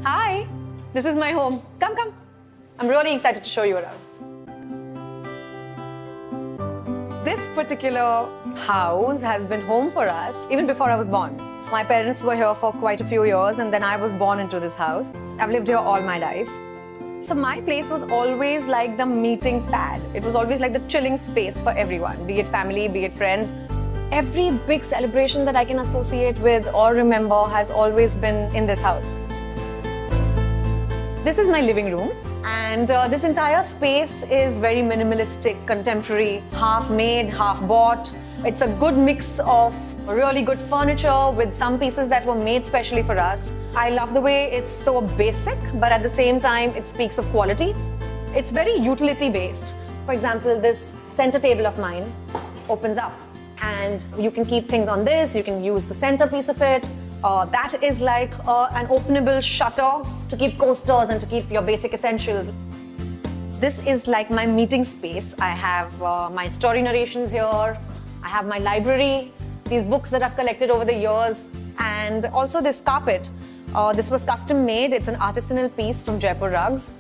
Hi, this is my home. Come, come. I'm really excited to show you around. This particular house has been home for us even before I was born. My parents were here for quite a few years and then I was born into this house. I've lived here all my life. So my place was always like the meeting pad. It was always like the chilling space for everyone, be it family, be it friends. Every big celebration that I can associate with or remember has always been in this house. This is my living room, and this entire space is very minimalistic, contemporary, half made, half bought. It's a good mix of really good furniture with some pieces that were made specially for us. I love the way it's so basic, but at the same time, it speaks of quality. It's very utility based. For example, this center table of mine opens up and you can keep things on this, you can use the centerpiece of it. That is like an openable shutter to keep coasters and to keep your basic essentials. This is like my meeting space. I have my story narrations here. I have my library, these books that I've collected over the years, and also this carpet. This was custom made. It's an artisanal piece from Jaipur Rugs.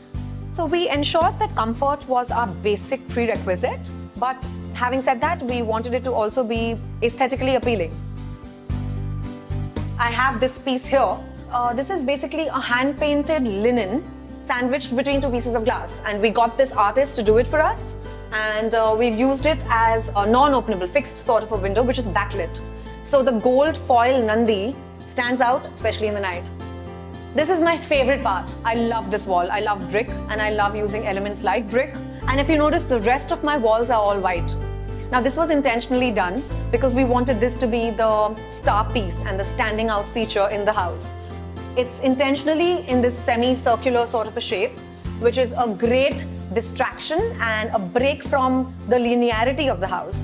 So we ensured that comfort was our basic prerequisite, but having said that, we wanted it to also be aesthetically appealing. I have this piece here. This is basically a hand-painted linen sandwiched between two pieces of glass, and we got this artist to do it for us, and we've used it as a non-openable fixed sort of a window which is backlit. So the gold foil Nandi stands out, especially in the night. This is my favorite part. I love this wall. I love brick and I love using elements like brick. And if you notice, the rest of my walls are all white. Now this was intentionally done because we wanted this to be the star piece and the standing out feature in the house. It's intentionally in this semi-circular sort of a shape, which is a great distraction and a break from the linearity of the house.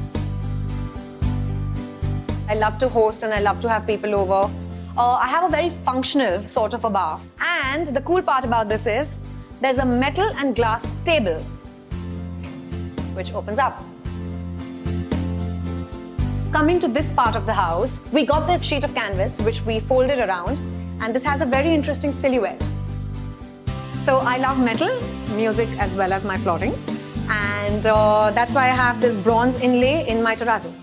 I love to host and I love to have people over. I have a very functional sort of a bar. And the cool part about this is there's a metal and glass table which opens up. Coming to this part of the house, we got this sheet of canvas which we folded around, and this has a very interesting silhouette. So I love metal, music as well as my flooring, and that's why I have this bronze inlay in my terrazzo.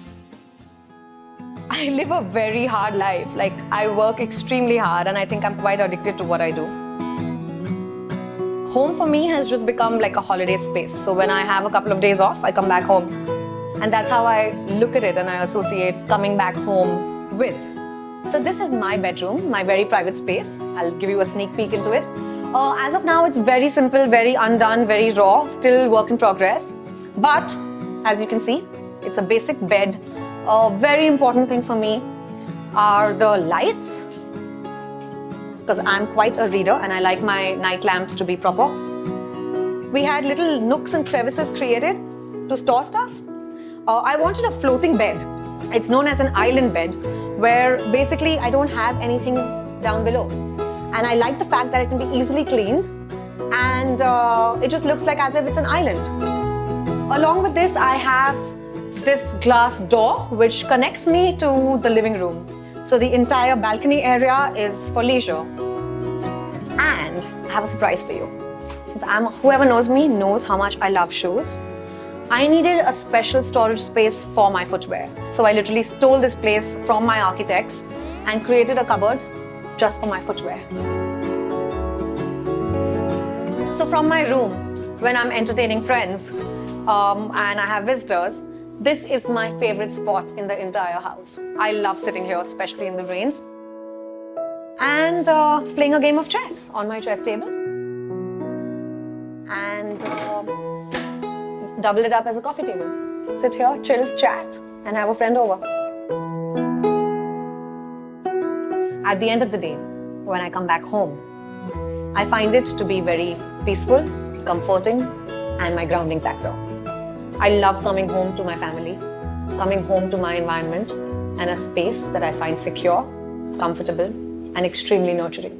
I live a very hard life. Like, I work extremely hard and I think I'm quite addicted to what I do. Home for me has just become like a holiday space. So when I have a couple of days off, I come back home. And that's how I look at it and I associate coming back home with. So this is my bedroom, my very private space. I'll give you a sneak peek into it. As of now, it's very simple, very undone, very raw, still work in progress. But as you can see, it's a basic bed. A very important thing for me are the lights, because I'm quite a reader and I like my night lamps to be proper. We had little nooks and crevices created to store stuff. I wanted a floating bed. It's known as an island bed, where basically I don't have anything down below. And I like the fact that it can be easily cleaned and it just looks like as if it's an island. Along with this, I have this glass door which connects me to the living room. So the entire balcony area is for leisure. And I have a surprise for you. Since whoever knows me knows how much I love shoes, I needed a special storage space for my footwear. So I literally stole this place from my architects and created a cupboard just for my footwear. So from my room, when I'm entertaining friends and I have visitors, this is my favorite spot in the entire house. I love sitting here, especially in the rains, and playing a game of chess on my chess table. And double it up as a coffee table. Sit here, chill, chat, and have a friend over. At the end of the day, when I come back home, I find it to be very peaceful, comforting, and my grounding factor. I love coming home to my family, coming home to my environment, and a space that I find secure, comfortable, and extremely nurturing.